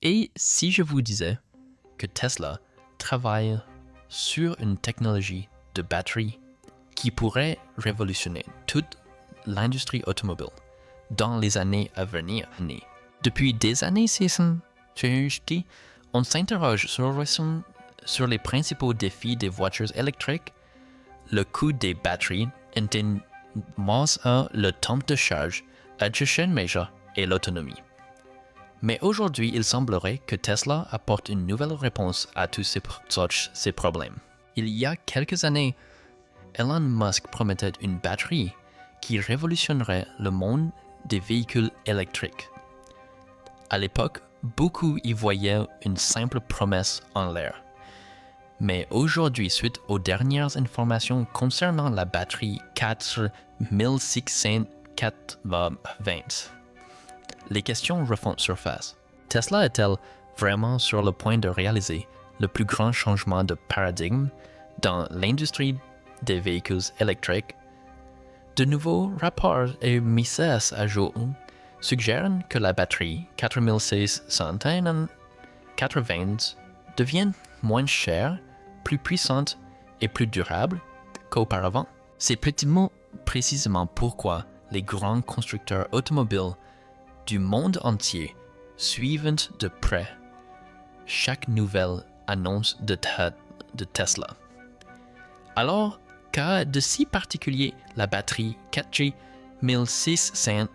Et si je vous disais que Tesla travaille sur une technologie de batterie qui pourrait révolutionner toute l'industrie automobile dans les années à venir. Depuis des années, on s'interroge sur les principaux défis des voitures électriques, le coût des batteries, le temps de charge, l'addition major et l'autonomie. Mais aujourd'hui, il semblerait que Tesla apporte une nouvelle réponse à tous ces problèmes. Il y a quelques années, Elon Musk promettait une batterie qui révolutionnerait le monde des véhicules électriques. À l'époque, beaucoup y voyaient une simple promesse en l'air. Mais aujourd'hui, suite aux dernières informations concernant la batterie 4680, les questions refont surface. Tesla est-elle vraiment sur le point de réaliser le plus grand changement de paradigme dans l'industrie des véhicules électriques? De nouveaux rapports et mises à jour suggèrent que la batterie 4680 devient moins chère, plus puissante et plus durable qu'auparavant. C'est précisément pourquoi les grands constructeurs automobiles du monde entier suivent de près chaque nouvelle annonce de Tesla. Alors, qu'a de si particulier la batterie 4680?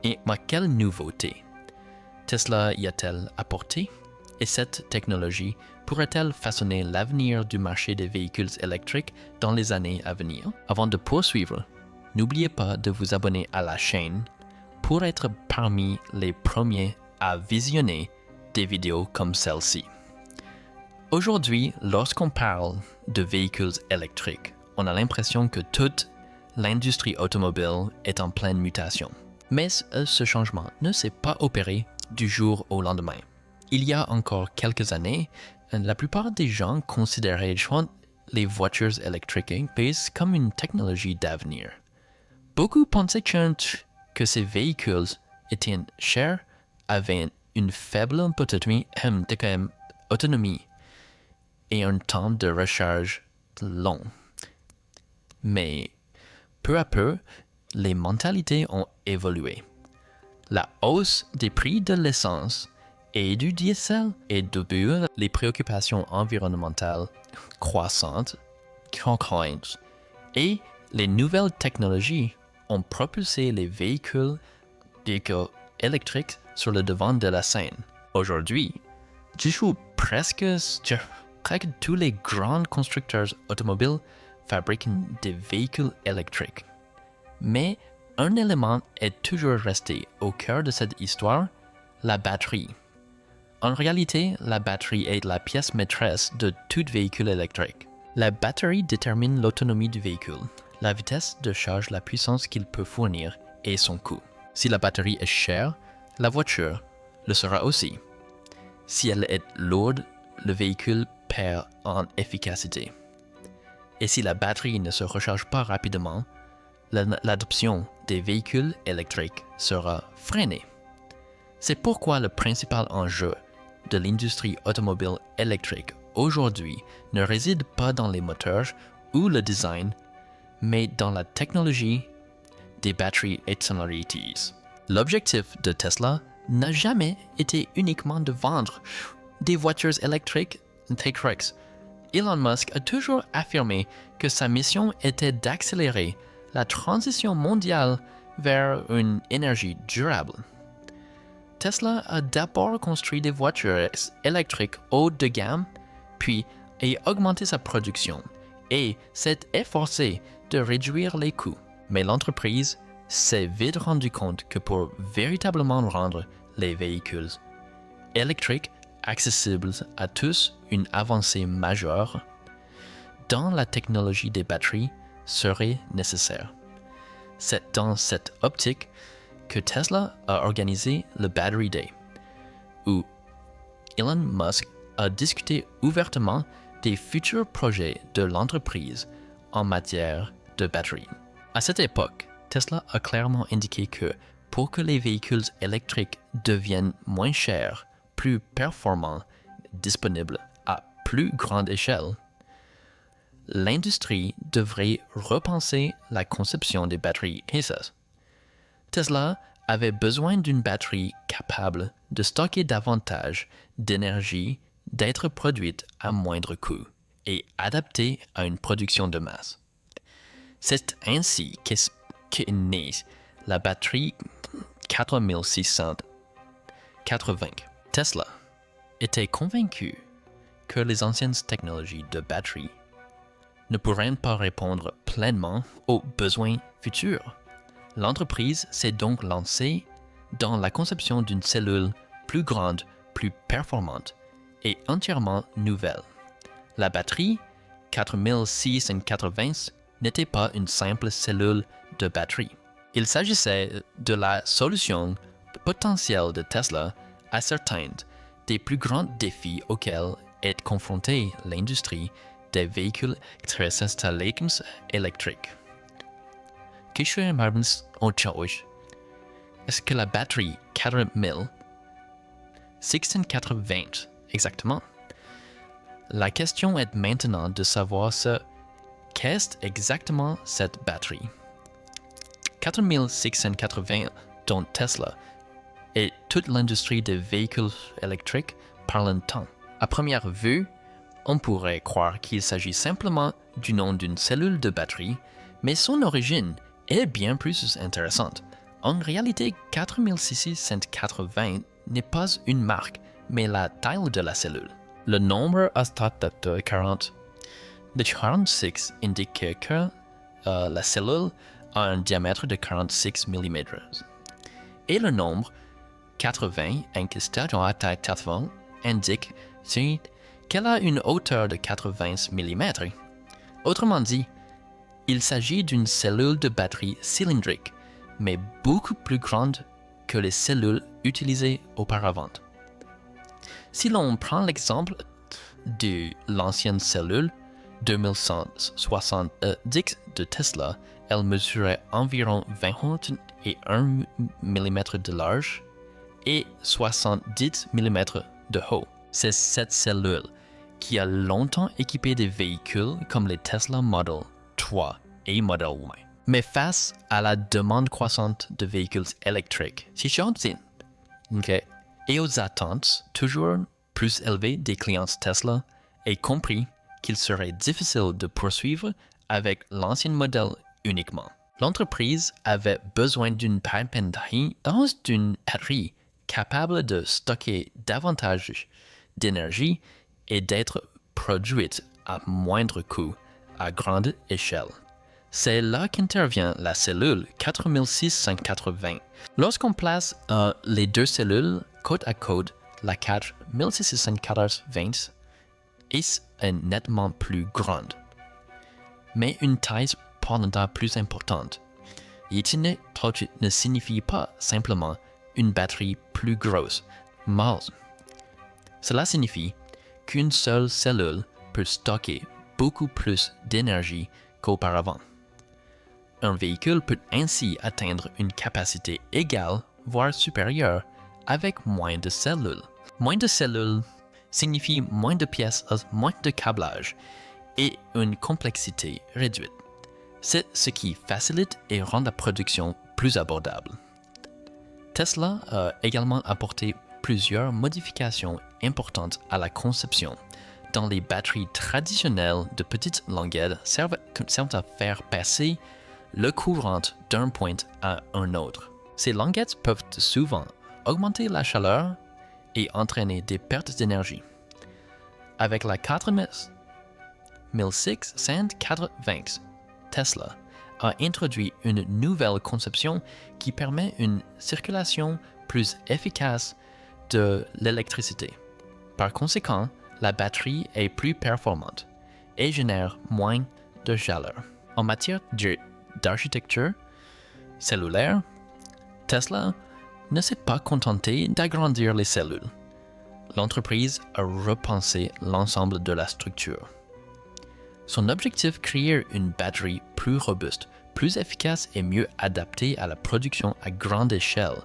Et quelle nouveauté Tesla y a-t-elle apporté? Et cette technologie pourrait-elle façonner l'avenir du marché des véhicules électriques dans les années à venir? Avant de poursuivre, n'oubliez pas de vous abonner à la chaîne pour être parmi les premiers à visionner des vidéos comme celle-ci. Aujourd'hui, lorsqu'on parle de véhicules électriques, on a l'impression que toute l'industrie automobile est en pleine mutation. Mais ce changement ne s'est pas opéré du jour au lendemain. Il y a encore quelques années, la plupart des gens considéraient les voitures électriques comme une technologie d'avenir. Beaucoup pensaient que ces véhicules étaient chers, avaient une faible autonomie et un temps de recharge long. Mais peu à peu, les mentalités ont évolué. La hausse des prix de l'essence et du diesel et les préoccupations environnementales croissantes et les nouvelles technologies ont propulsé les véhicules électriques sur le devant de la scène. Aujourd'hui, presque tous les grands constructeurs automobiles fabriquent des véhicules électriques. Mais un élément est toujours resté au cœur de cette histoire, la batterie. En réalité, la batterie est la pièce maîtresse de tout véhicule électrique. La batterie détermine l'autonomie du véhicule, la vitesse de charge, la puissance qu'il peut fournir et son coût. Si la batterie est chère, la voiture le sera aussi. Si elle est lourde, le véhicule perd en efficacité. Et si la batterie ne se recharge pas rapidement, l'adoption des véhicules électriques sera freinée. C'est pourquoi le principal enjeu de l'industrie automobile électrique aujourd'hui ne réside pas dans les moteurs ou le design, mais dans la technologie des batteries accelerators. L'objectif de Tesla n'a jamais été uniquement de vendre des voitures électriques. Elon Musk a toujours affirmé que sa mission était d'accélérer la transition mondiale vers une énergie durable. Tesla a d'abord construit des voitures électriques haut de gamme, puis a augmenté sa production et s'est efforcé de réduire les coûts. Mais l'entreprise s'est vite rendu compte que pour véritablement rendre les véhicules électriques accessibles à tous, une avancée majeure dans la technologie des batteries serait nécessaire. C'est dans cette optique que Tesla a organisé le Battery Day, où Elon Musk a discuté ouvertement des futurs projets de l'entreprise en matière de batterie. À cette époque, Tesla a clairement indiqué que pour que les véhicules électriques deviennent moins chers, plus performants, disponibles à plus grande échelle, l'industrie devrait repenser la conception des batteries ESAs. Tesla avait besoin d'une batterie capable de stocker davantage d'énergie, d'être produite à moindre coût et adaptée à une production de masse. C'est ainsi qu'est née la batterie 4680. Tesla était convaincu que les anciennes technologies de batterie ne pourraient pas répondre pleinement aux besoins futurs. L'entreprise s'est donc lancée dans la conception d'une cellule plus grande, plus performante et entièrement nouvelle. La batterie 4680 n'était pas une simple cellule de batterie. Il s'agissait de la solution potentielle de Tesla à certains des plus grands défis auxquels est confrontée l'industrie des véhicules électriques. Est-ce que la batterie 4680 exactement? La question est maintenant de savoir qu'est exactement cette batterie. 4680 dont Tesla et toute l'industrie des véhicules électriques parlent tant. À première vue, on pourrait croire qu'il s'agit simplement du nom d'une cellule de batterie, mais son origine est bien plus intéressante. En réalité, 4680 n'est pas une marque, mais la taille de la cellule. Le nombre astatique de 40. Le 46 indique que la cellule a un diamètre de 46 mm. Et le nombre 80 indique qu'elle a une hauteur de 80 mm. Autrement dit, il s'agit d'une cellule de batterie cylindrique, mais beaucoup plus grande que les cellules utilisées auparavant. Si l'on prend l'exemple de l'ancienne cellule 2170 de Tesla, elle mesurait environ 21 mm de large et 70 mm de haut. C'est cette cellule qui a longtemps équipé des véhicules comme les Tesla Model 3 et Model Y. Mais face à la demande croissante de véhicules électriques, et aux attentes toujours plus élevées des clients Tesla, et compris qu'il serait difficile de poursuivre avec l'ancien modèle uniquement. L'entreprise avait besoin d'une batterie capable de stocker davantage d'énergie et d'être produite à moindre coût, à grande échelle. C'est là qu'intervient la cellule 4680. Lorsqu'on place les deux cellules côte à côte, la 4680 est nettement plus grande, mais une taille cependant plus importante. Ytine ne signifie pas simplement une batterie plus grosse, mais cela signifie qu'une seule cellule peut stocker beaucoup plus d'énergie qu'auparavant. Un véhicule peut ainsi atteindre une capacité égale, voire supérieure, avec moins de cellules. Moins de cellules signifie moins de pièces, moins de câblage et une complexité réduite. C'est ce qui facilite et rend la production plus abordable. Tesla a également apporté plusieurs modifications importantes à la conception. Dans les batteries traditionnelles de petites languettes servent à faire passer le courant d'un point à un autre. Ces languettes peuvent souvent augmenter la chaleur et entraîner des pertes d'énergie. Avec la 4680, Tesla a introduit une nouvelle conception qui permet une circulation plus efficace de l'électricité. Par conséquent, la batterie est plus performante et génère moins de chaleur. En matière d'architecture cellulaire, Tesla ne s'est pas contenté d'agrandir les cellules. L'entreprise a repensé l'ensemble de la structure. Son objectif, créer une batterie plus robuste, plus efficace et mieux adapté à la production à grande échelle.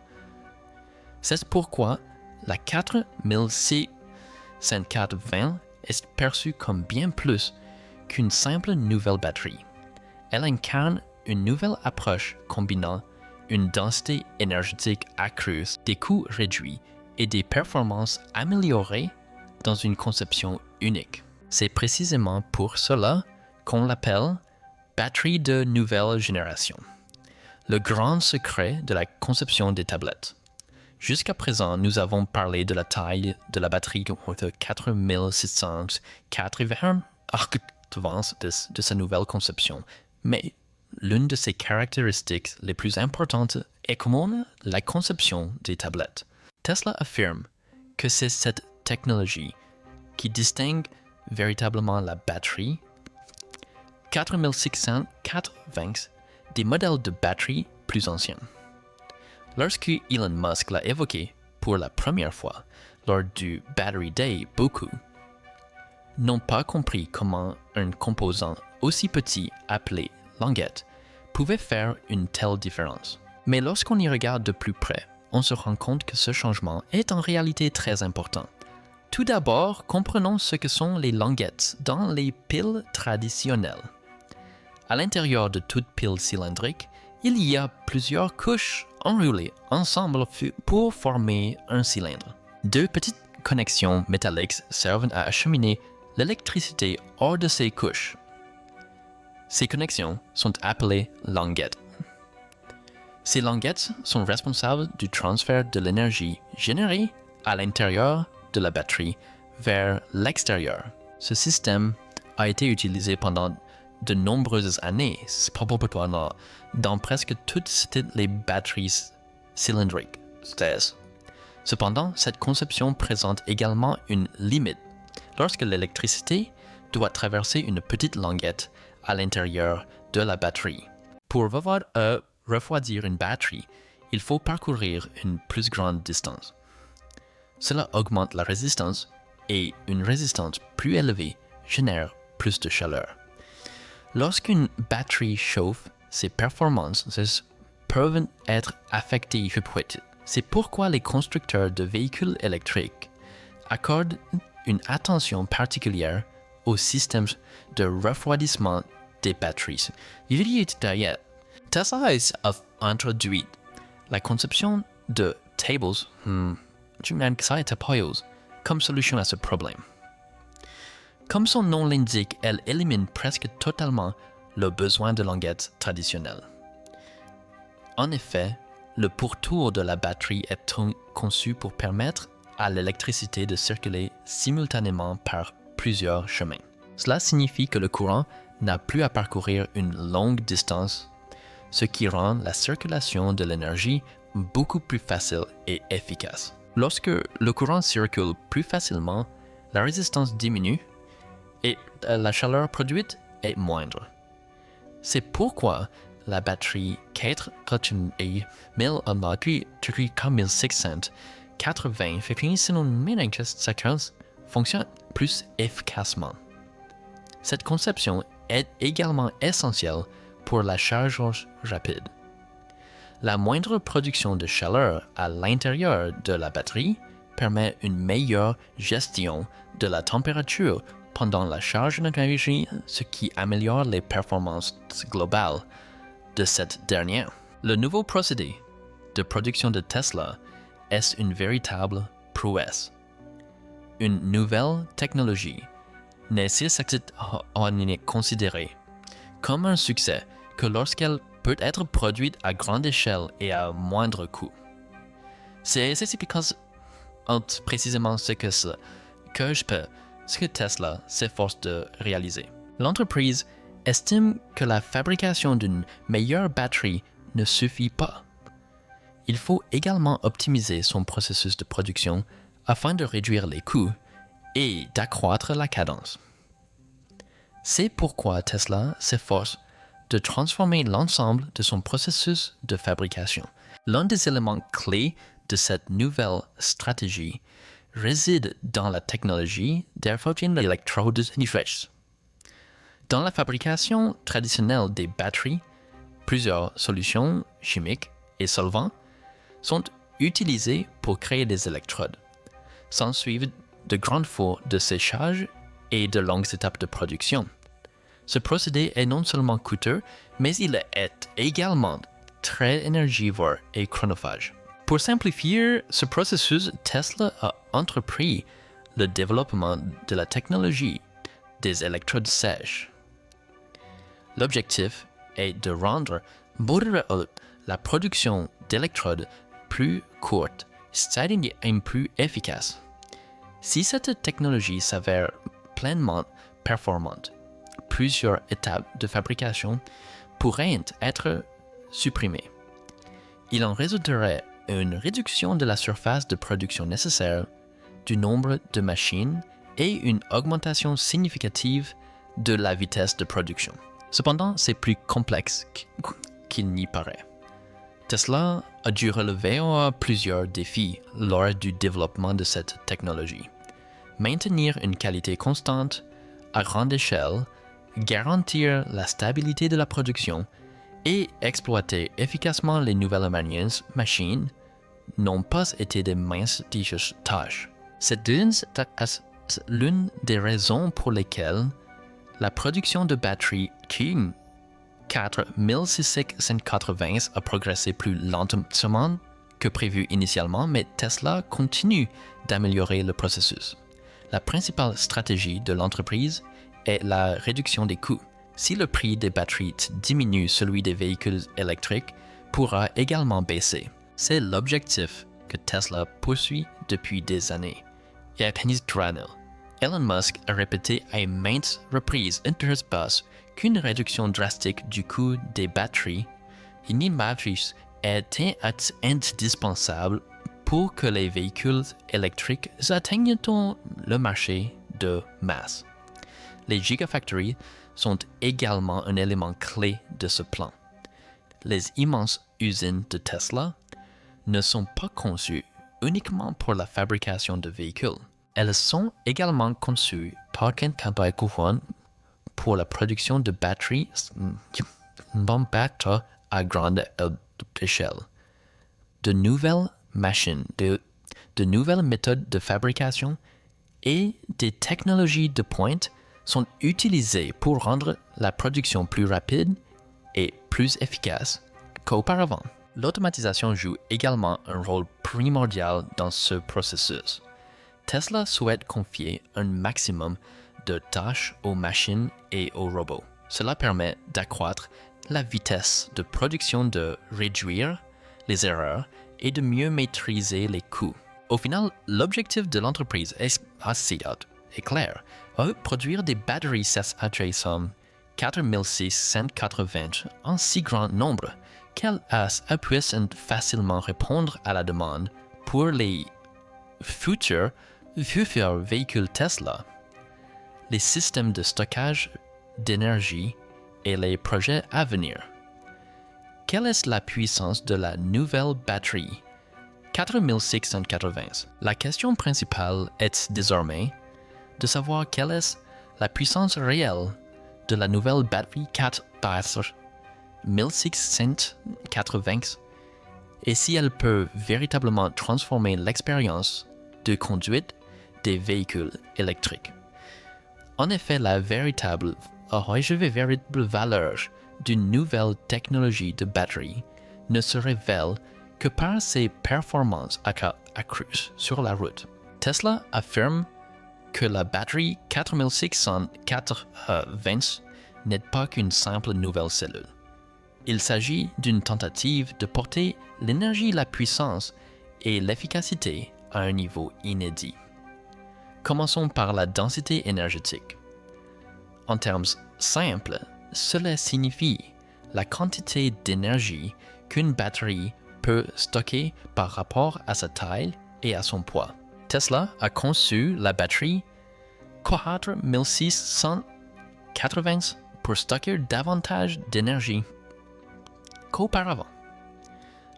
C'est pourquoi la 460420 est perçue comme bien plus qu'une simple nouvelle batterie. Elle incarne une nouvelle approche combinant une densité énergétique accrue, des coûts réduits et des performances améliorées dans une conception unique. C'est précisément pour cela qu'on l'appelle batterie de nouvelle génération, le grand secret de la conception des tablettes. Jusqu'à présent, nous avons parlé de la taille de la batterie de 4680 de sa nouvelle conception, mais l'une de ses caractéristiques les plus importantes est commune la conception des tablettes. Tesla affirme que c'est cette technologie qui distingue véritablement la batterie 4680 des modèles de batterie plus anciens. Lorsque Elon Musk l'a évoqué pour la première fois lors du Battery Day, beaucoup n'ont pas compris comment un composant aussi petit appelé languette pouvait faire une telle différence. Mais lorsqu'on y regarde de plus près, on se rend compte que ce changement est en réalité très important. Tout d'abord, comprenons ce que sont les languettes dans les piles traditionnelles. À l'intérieur de toute pile cylindrique, il y a plusieurs couches enroulées ensemble pour former un cylindre. Deux petites connexions métalliques servent à acheminer l'électricité hors de ces couches. Ces connexions sont appelées languettes. Ces languettes sont responsables du transfert de l'énergie générée à l'intérieur de la batterie vers l'extérieur. Ce système a été utilisé pendant de nombreuses années, probablement dans presque toutes les batteries cylindriques. Cependant, cette conception présente également une limite. Lorsque l'électricité doit traverser une petite languette à l'intérieur de la batterie. Pour refroidir une batterie, il faut parcourir une plus grande distance. Cela augmente la résistance et une résistance plus élevée génère plus de chaleur. Lorsqu'une batterie chauffe, ses performances peuvent être affectées. C'est pourquoi les constructeurs de véhicules électriques accordent une attention particulière aux systèmes de refroidissement des batteries. Tesla a introduit la conception de tables comme solution à ce problème. Comme son nom l'indique, elle élimine presque totalement le besoin de languettes traditionnelles. En effet, le pourtour de la batterie est conçu pour permettre à l'électricité de circuler simultanément par plusieurs chemins. Cela signifie que le courant n'a plus à parcourir une longue distance, ce qui rend la circulation de l'énergie beaucoup plus facile et efficace. Lorsque le courant circule plus facilement, la résistance diminue et la chaleur produite est moindre. C'est pourquoi la batterie 4680 fonctionne plus efficacement. Cette conception est également essentielle pour la charge rapide. La moindre production de chaleur à l'intérieur de la batterie permet une meilleure gestion de la température pendant la charge d'énergie, ce qui améliore les performances globales de cette dernière. Le nouveau procédé de production de Tesla est une véritable prouesse. Une nouvelle technologie nécessite en est considérée comme un succès que lorsqu'elle peut être produite à grande échelle et à moindre coût. C'est précisément ce que Tesla s'efforce de réaliser. L'entreprise estime que la fabrication d'une meilleure batterie ne suffit pas. Il faut également optimiser son processus de production afin de réduire les coûts et d'accroître la cadence. C'est pourquoi Tesla s'efforce de transformer l'ensemble de son processus de fabrication. L'un des éléments clés de cette nouvelle stratégie réside dans la technologie d'électrodes. Dans la fabrication traditionnelle des batteries, Plusieurs solutions chimiques et solvants sont utilisés pour créer des électrodes. S'en suivent de grands fours de séchage et de longues étapes de production. Ce procédé est non seulement coûteux, mais il est également très énergivore et chronophage. Pour simplifier ce processus, Tesla a entrepris le développement de la technologie des électrodes sèches. L'objectif est de rendre la production d'électrodes plus courte, c'est-à-dire plus efficace. Si cette technologie s'avère pleinement performante, plusieurs étapes de fabrication pourraient être supprimées. Il en résulterait une réduction de la surface de production nécessaire, du nombre de machines et une augmentation significative de la vitesse de production. Cependant, c'est plus complexe qu'il n'y paraît. Tesla a dû relever plusieurs défis lors du développement de cette technologie. Maintenir une qualité constante à grande échelle, garantir la stabilité de la production et exploiter efficacement les nouvelles machines n'ont pas été de minces tâches. C'est l'une des raisons pour lesquelles la production de batteries King 4680 a progressé plus lentement que prévu initialement, mais Tesla continue d'améliorer le processus. La principale stratégie de l'entreprise est la réduction des coûts. Si le prix des batteries diminue, celui des véhicules électriques pourra également baisser. C'est l'objectif que Tesla poursuit depuis des années. Et à Penny's Granel, Elon Musk a répété à maintes reprises interspace qu'une réduction drastique du coût des batteries était indispensable pour que les véhicules électriques atteignent le marché de masse. Les Gigafactories sont également un élément clé de ce plan. Les immenses usines de Tesla ne sont pas conçues uniquement pour la fabrication de véhicules. Elles sont également conçues par pour la production de batteries à grande échelle. De nouvelles machines, de nouvelles méthodes de fabrication et des technologies de pointe sont utilisées pour rendre la production plus rapide et plus efficace qu'auparavant. L'automatisation joue également un rôle primordial dans ce processus. Tesla souhaite confier un maximum de tâches aux machines et aux robots. Cela permet d'accroître la vitesse de production, de réduire les erreurs et de mieux maîtriser les coûts. Au final, l'objectif de l'entreprise est assez clair. Produire des batteries SSHSOM 4680 en si grand nombre qu'elles puissent facilement répondre à la demande pour les futurs véhicules Tesla, les systèmes de stockage d'énergie et les projets à venir. Quelle est la puissance de la nouvelle batterie 4680? La question principale est désormais de savoir quelle est la puissance réelle de la nouvelle batterie 4680 et si elle peut véritablement transformer l'expérience de conduite des véhicules électriques. En effet, la véritable valeur d'une nouvelle technologie de batterie ne se révèle que par ses performances accrues sur la route. Tesla affirme que la batterie 4680 n'est pas qu'une simple nouvelle cellule. Il s'agit d'une tentative de porter l'énergie, la puissance et l'efficacité à un niveau inédit. Commençons par la densité énergétique. En termes simples, cela signifie la quantité d'énergie qu'une batterie peut stocker par rapport à sa taille et à son poids. Tesla a conçu la batterie 4680 pour stocker davantage d'énergie qu'auparavant.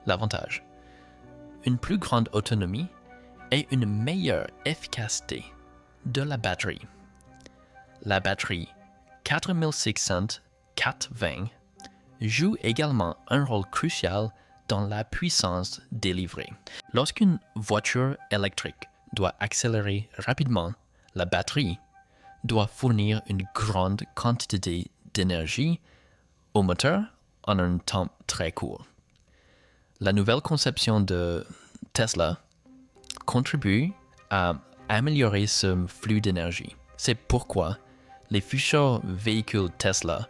L'avantage: une plus grande autonomie et une meilleure efficacité de la batterie. La batterie 4680 joue également un rôle crucial dans la puissance délivrée. Lorsqu'une voiture électrique doit accélérer rapidement, la batterie doit fournir une grande quantité d'énergie au moteur en un temps très court. La nouvelle conception de Tesla contribue à améliorer ce flux d'énergie. C'est pourquoi les futurs véhicules Tesla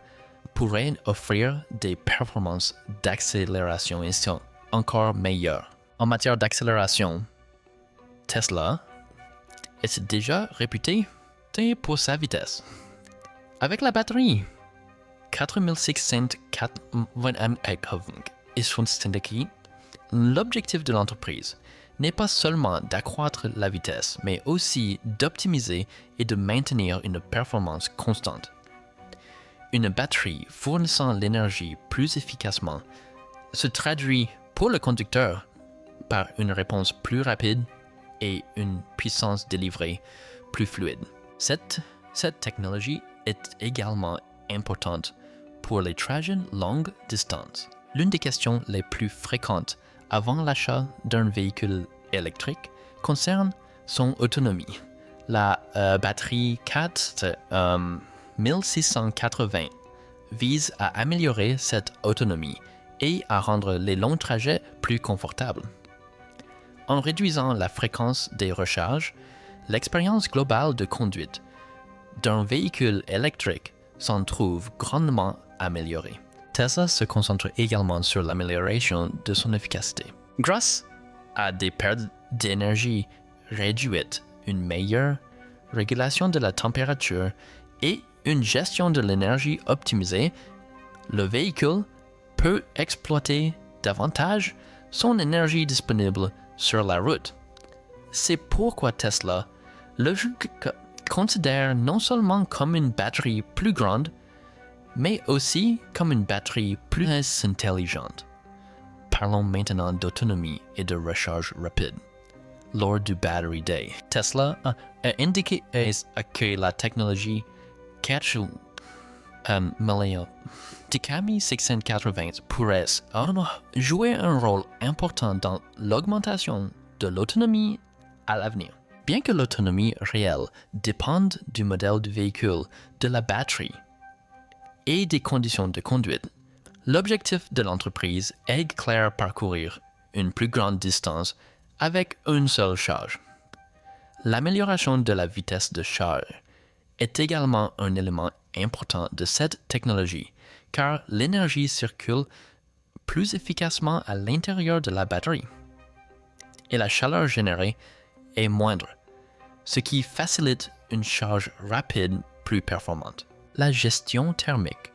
pourraient offrir des performances d'accélération encore meilleures. En matière d'accélération, Tesla est déjà réputé pour sa vitesse. Avec la batterie 4680 l'objectif de l'entreprise n'est pas seulement d'accroître la vitesse, mais aussi d'optimiser et de maintenir une performance constante. Une batterie fournissant l'énergie plus efficacement se traduit pour le conducteur par une réponse plus rapide et une puissance délivrée plus fluide. Cette technologie est également importante pour les trajets longue distance. L'une des questions les plus fréquentes avant l'achat d'un véhicule électrique concerne son autonomie. La batterie 4680 vise à améliorer cette autonomie et à rendre les longs trajets plus confortables. En réduisant la fréquence des recharges, l'expérience globale de conduite d'un véhicule électrique s'en trouve grandement améliorée. Tesla se concentre également sur l'amélioration de son efficacité. Grâce à des pertes d'énergie réduites, une meilleure régulation de la température et une gestion de l'énergie optimisée, le véhicule peut exploiter davantage son énergie disponible sur la route. C'est pourquoi Tesla le considère non seulement comme une batterie plus grande, mais aussi comme une batterie plus intelligente. Parlons maintenant d'autonomie et de recharge rapide. Lors du Battery Day, Tesla a indiqué que la technologie Dicami 680 pourrait jouer un rôle important dans l'augmentation de l'autonomie à l'avenir. Bien que l'autonomie réelle dépende du modèle du véhicule, de la batterie et des conditions de conduite, l'objectif de l'entreprise est de parcourir une plus grande distance avec une seule charge. L'amélioration de la vitesse de charge est également un élément important de cette technologie, car l'énergie circule plus efficacement à l'intérieur de la batterie et la chaleur générée est moindre, ce qui facilite une charge rapide plus performante. La gestion thermique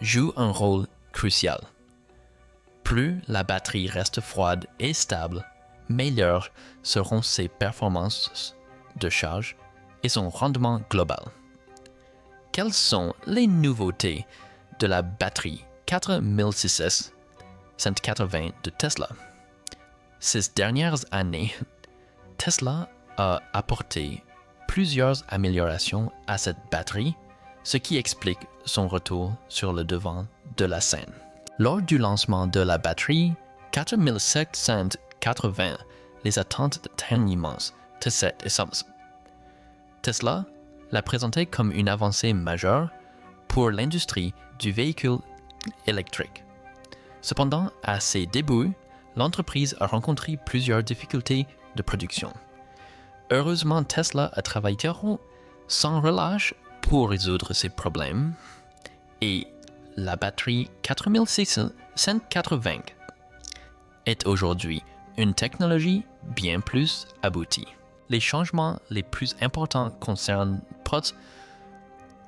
joue un rôle crucial. Plus la batterie reste froide et stable, meilleures seront ses performances de charge et son rendement global. Quelles sont les nouveautés de la batterie 4680 de Tesla? Ces dernières années, Tesla a apporté plusieurs améliorations à cette batterie, ce qui explique son retour sur le devant de la scène. Lors du lancement de la batterie 4780, les attentes étaient immenses. Tesla l'a présenté comme une avancée majeure pour l'industrie du véhicule électrique. Cependant, à ses débuts, l'entreprise a rencontré plusieurs difficultés de production. Heureusement, Tesla a travaillé sans relâche pour résoudre ces problèmes et la batterie 4680 est aujourd'hui une technologie bien plus aboutie. Les changements les plus importants concernent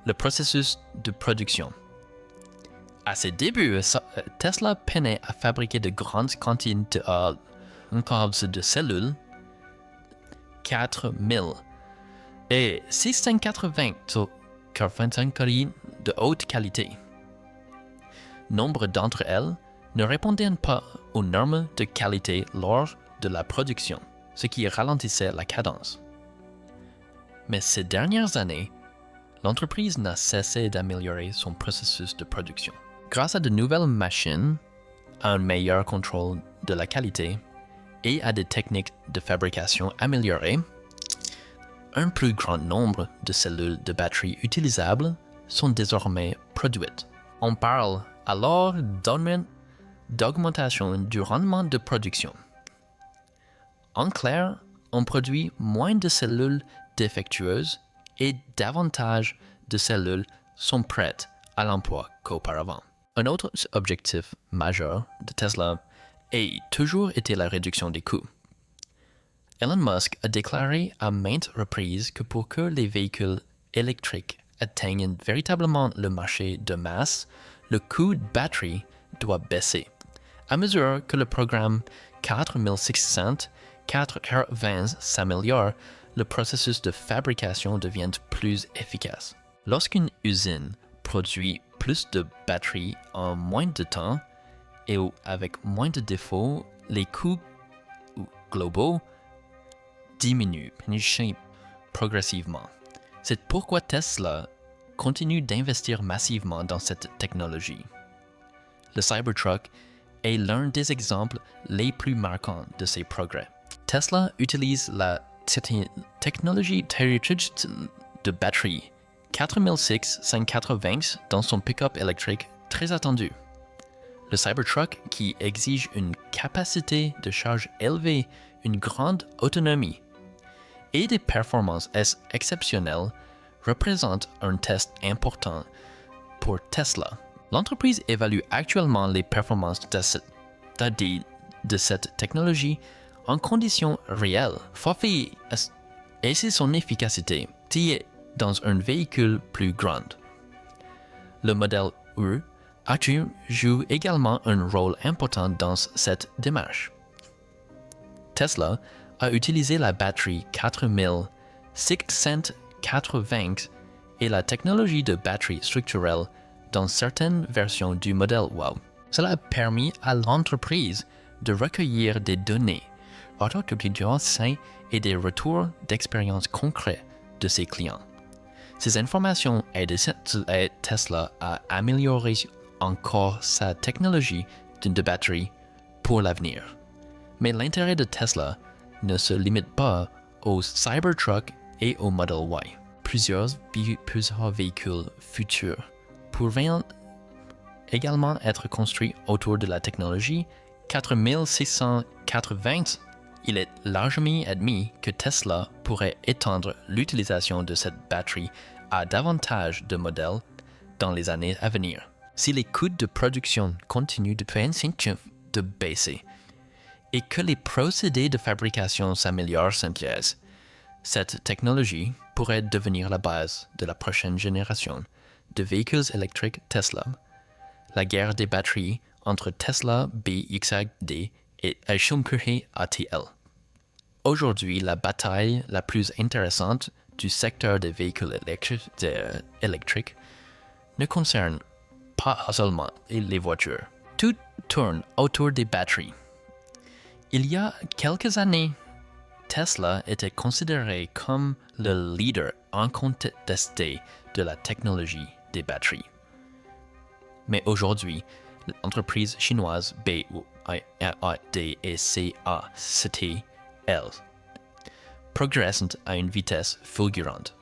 le processus de production. À ses débuts, Tesla peinait à fabriquer de grandes quantités de cellules 4000 et 680 de haute qualité. Nombre d'entre elles ne répondaient pas aux normes de qualité lors de la production, ce qui ralentissait la cadence. Mais ces dernières années, l'entreprise n'a cessé d'améliorer son processus de production. Grâce à de nouvelles machines, un meilleur contrôle de la qualité et à des techniques de fabrication améliorées, un plus grand nombre de cellules de batterie utilisables sont désormais produites. On parle alors d'augmentation du rendement de production. En clair, on produit moins de cellules défectueuses et davantage de cellules sont prêtes à l'emploi qu'auparavant. Un autre objectif majeur de Tesla a toujours été la réduction des coûts. Elon Musk a déclaré à maintes reprises que pour que les véhicules électriques atteignent véritablement le marché de masse, le coût de batterie doit baisser. À mesure que le programme 4600-420 s'améliore, le processus de fabrication devient plus efficace. Lorsqu'une usine produit plus de batteries en moins de temps et avec moins de défauts, les coûts globaux diminuent progressivement. C'est pourquoi Tesla continue d'investir massivement dans cette technologie. Le Cybertruck est l'un des exemples les plus marquants de ces progrès. Tesla utilise la technologie terrestrique de batterie 4600-520 dans son pick-up électrique très attendu. Le Cybertruck, qui exige une capacité de charge élevée, une grande autonomie et des performances exceptionnelles, représente un test important pour Tesla. L'entreprise évalue actuellement les performances de cette technologie en conditions réelles, forfait et c'est son efficacité dans un véhicule plus grand. Le modèle U joue également un rôle important dans cette démarche. Tesla a utilisé la batterie 4680 et la technologie de batterie structurelle dans certaines versions du modèle Y. Cela a permis à l'entreprise de recueillir des données automatisées et des retours d'expérience concrets de ses clients. Ces informations aident Tesla à améliorer encore sa technologie de batterie pour l'avenir. Mais l'intérêt de Tesla ne se limite pas au Cybertruck et au Model Y. Plusieurs véhicules futurs pourraient également être construits autour de la technologie 4680. Il est largement admis que Tesla pourrait étendre l'utilisation de cette batterie à davantage de modèles dans les années à venir. Si les coûts de production continuent de baisser et que les procédés de fabrication s'améliorent sans cesse, cette technologie pourrait devenir la base de la prochaine génération de véhicules électriques Tesla. La guerre des batteries entre Tesla BYD et Schumpeter ATL. Aujourd'hui, la bataille la plus intéressante du secteur des véhicules électriques ne concerne pas seulement les voitures. Tout tourne autour des batteries. Il y a quelques années, Tesla était considéré comme le leader incontesté de la technologie des batteries. Mais aujourd'hui, l'entreprise chinoise BYD et CATL progressent à une vitesse fulgurante.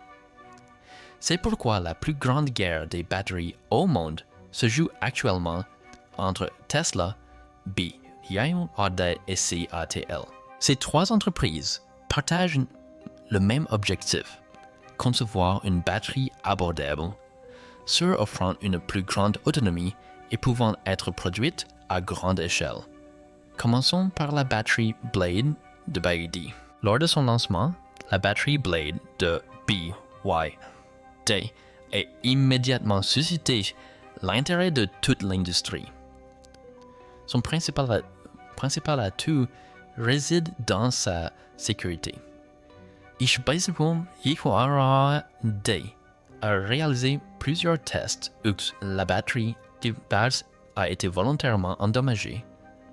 C'est pourquoi la plus grande guerre des batteries au monde se joue actuellement entre Tesla, BYD et CATL. Ces trois entreprises partagent le même objectif, concevoir une batterie abordable, offrant une plus grande autonomie et pouvant être produite à grande échelle. Commençons par la batterie Blade de BYD. Lors de son lancement, la batterie Blade de BYD a immédiatement suscité l'intérêt de toute l'industrie. Son principal atout réside dans sa sécurité. BYD a réalisé plusieurs tests où la batterie de base a été volontairement endommagée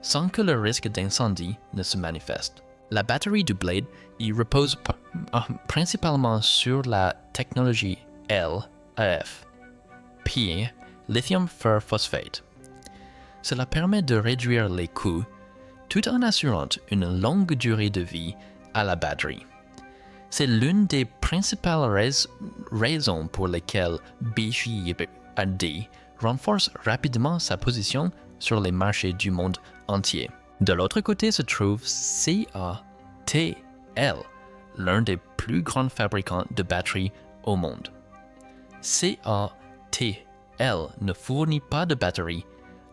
sans que le risque d'incendie ne se manifeste. La batterie du Blade y repose principalement sur la technologie LFP, lithium fer phosphate. Cela permet de réduire les coûts tout en assurant une longue durée de vie à la batterie. C'est l'une des principales raisons pour lesquelles BYD renforce rapidement sa position sur les marchés du monde entier. De l'autre côté se trouve CATL, l'un des plus grands fabricants de batteries au monde. CATL ne fournit pas de batteries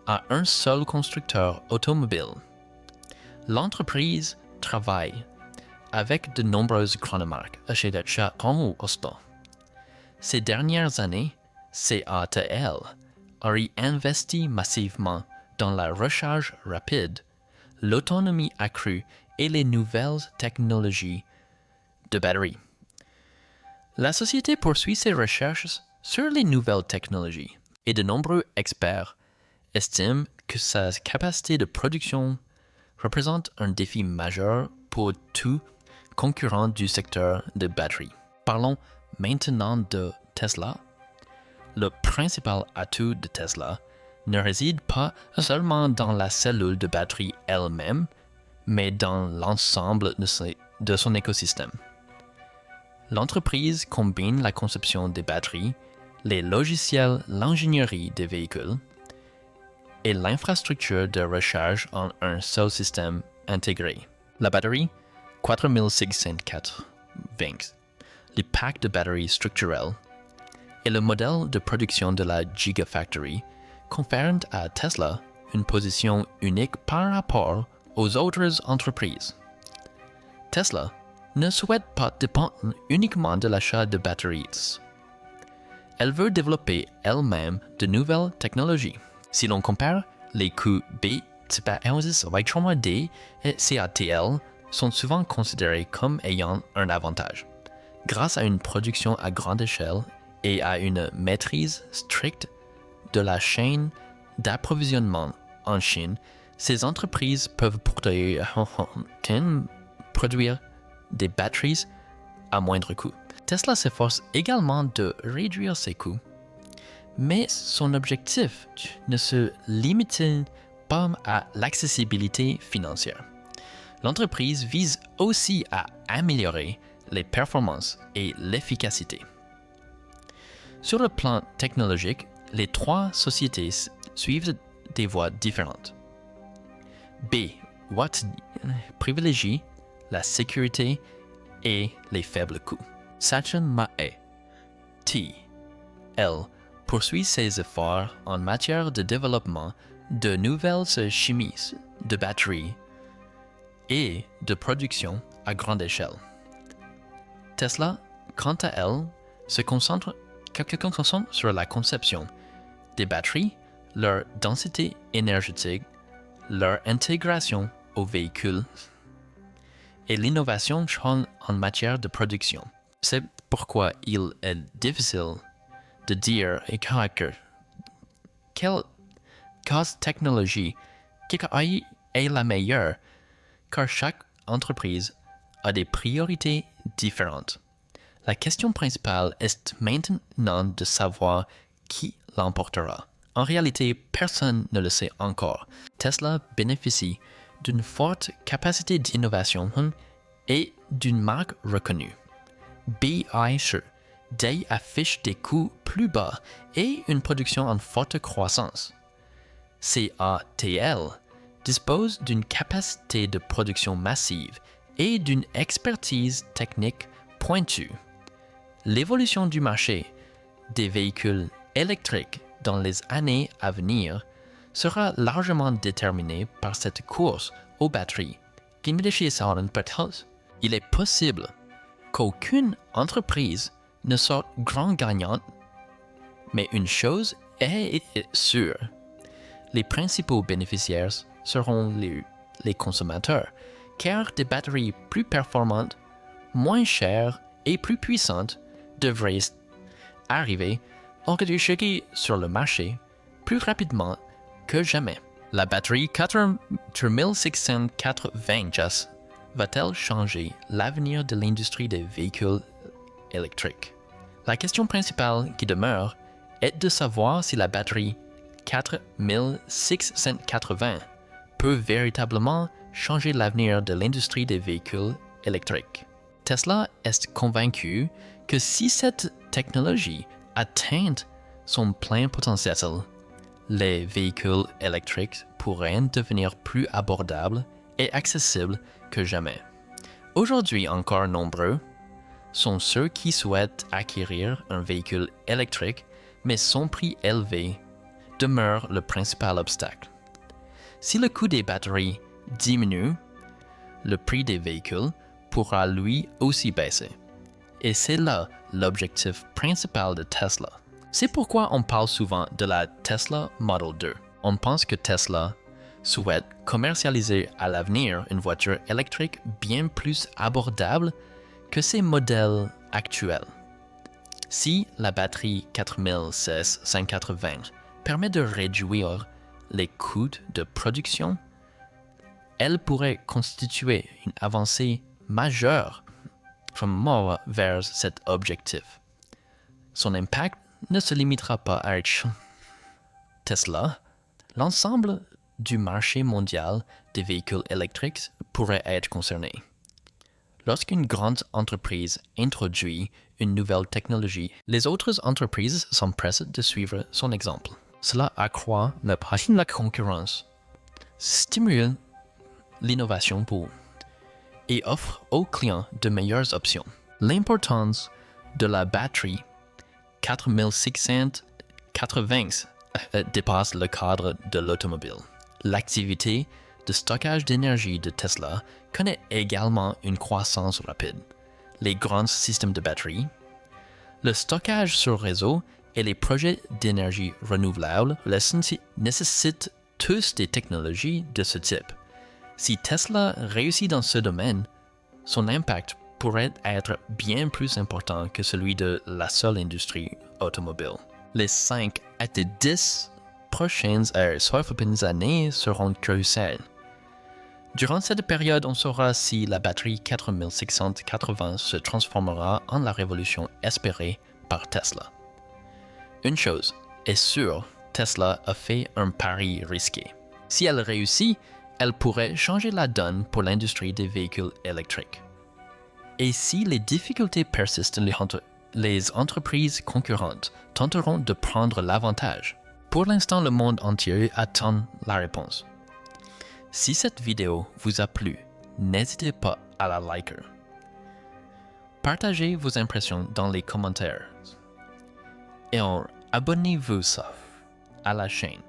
à un seul constructeur automobile. L'entreprise travaille avec de nombreuses grandes marques chez Chevrolet Austin. Ces dernières années, CATL a réinvesti massivement dans la recharge rapide, l'autonomie accrue et les nouvelles technologies de batterie. La société poursuit ses recherches sur les nouvelles technologies et de nombreux experts estiment que sa capacité de production représente un défi majeur pour tout concurrent du secteur des batteries. Parlons maintenant de Tesla. Le principal atout de Tesla ne réside pas seulement dans la cellule de batterie elle-même, mais dans l'ensemble de son écosystème. L'entreprise combine la conception des batteries, les logiciels, l'ingénierie des véhicules et l'infrastructure de recharge en un seul système intégré. La batterie, 4680, les packs de batteries structurelles et le modèle de production de la Gigafactory confèrent à Tesla une position unique par rapport aux autres entreprises. Tesla ne souhaite pas dépendre uniquement de l'achat de batteries. Elle veut développer elle-même de nouvelles technologies. Si l'on compare, les coûts B, D et CATL sont souvent considérés comme ayant un avantage. Grâce à une production à grande échelle et à une maîtrise stricte de la chaîne d'approvisionnement en Chine, ces entreprises peuvent produire des batteries à moindre coût. Tesla s'efforce également de réduire ses coûts, mais son objectif ne se limite pas à l'accessibilité financière. L'entreprise vise aussi à améliorer les performances et l'efficacité. Sur le plan technologique, les trois sociétés suivent des voies différentes. BYD privilégie la sécurité et les faibles coûts. SachanMAE TL poursuit ses efforts en matière de développement de nouvelles chimies de batteries et de production à grande échelle. Tesla, quant à elle, se concentre sur la conception des batteries, leur densité énergétique, leur intégration aux véhicules et l'innovation en matière de production. C'est pourquoi il est difficile de dire quelle technologie est la meilleure, car chaque entreprise a des priorités différentes. La question principale est maintenant de savoir qui l'emportera. En réalité, personne ne le sait encore. Tesla bénéficie d'une forte capacité d'innovation et d'une marque reconnue. BYD affiche des coûts plus bas et une production en forte croissance. CATL dispose d'une capacité de production massive et d'une expertise technique pointue. L'évolution du marché des véhicules électriques dans les années à venir sera largement déterminée par cette course aux batteries. Il est possible qu'aucune entreprise ne sorte grand gagnante, mais une chose est sûre, les principaux bénéficiaires seront les consommateurs, car des batteries plus performantes, moins chères et plus puissantes devraient arriver sur le marché plus rapidement que jamais. La batterie 4680 va-t-elle changer l'avenir de l'industrie des véhicules électriques? La question principale qui demeure est de savoir si la batterie 4680 peut véritablement changer l'avenir de l'industrie des véhicules électriques. Tesla est convaincu que si cette technologie atteint son plein potentiel, les véhicules électriques pourraient devenir plus abordables et accessibles que jamais. Aujourd'hui encore nombreux sont ceux qui souhaitent acquérir un véhicule électrique, mais son prix élevé demeure le principal obstacle. Si le coût des batteries diminue, le prix des véhicules pourra lui aussi baisser. Et c'est là l'objectif principal de Tesla. C'est pourquoi on parle souvent de la Tesla Model 2. On pense que Tesla souhaite commercialiser à l'avenir une voiture électrique bien plus abordable que ses modèles actuels. Si la batterie 4680 permet de réduire les coûts de production, elle pourrait constituer une avancée majeure vers cet objectif. Son impact ne se limitera pas à être Tesla. L'ensemble du marché mondial des véhicules électriques pourrait être concerné. Lorsqu'une grande entreprise introduit une nouvelle technologie, les autres entreprises s'empressent de suivre son exemple. Cela accroît la pratique de la concurrence, stimule l'innovation et offre aux clients de meilleures options. L'importance de la batterie 4680 dépasse le cadre de l'automobile. L'activité de stockage d'énergie de Tesla connaît également une croissance rapide. Les grands systèmes de batterie, le stockage sur réseau et les projets d'énergie renouvelable nécessitent tous des technologies de ce type. Si Tesla réussit dans ce domaine, son impact pourrait être bien plus important que celui de la seule industrie automobile. Les 5 à 10 prochaines années seront cruciales. Durant cette période, on saura si la batterie 4680 se transformera en la révolution espérée par Tesla. Une chose est sûre, Tesla a fait un pari risqué. Si elle réussit, elle pourrait changer la donne pour l'industrie des véhicules électriques. Et si les difficultés persistent, les entreprises concurrentes tenteront de prendre l'avantage. Pour l'instant, le monde entier attend la réponse. Si cette vidéo vous a plu, n'hésitez pas à la liker. Partagez vos impressions dans les commentaires. Et abonnez-vous à la chaîne.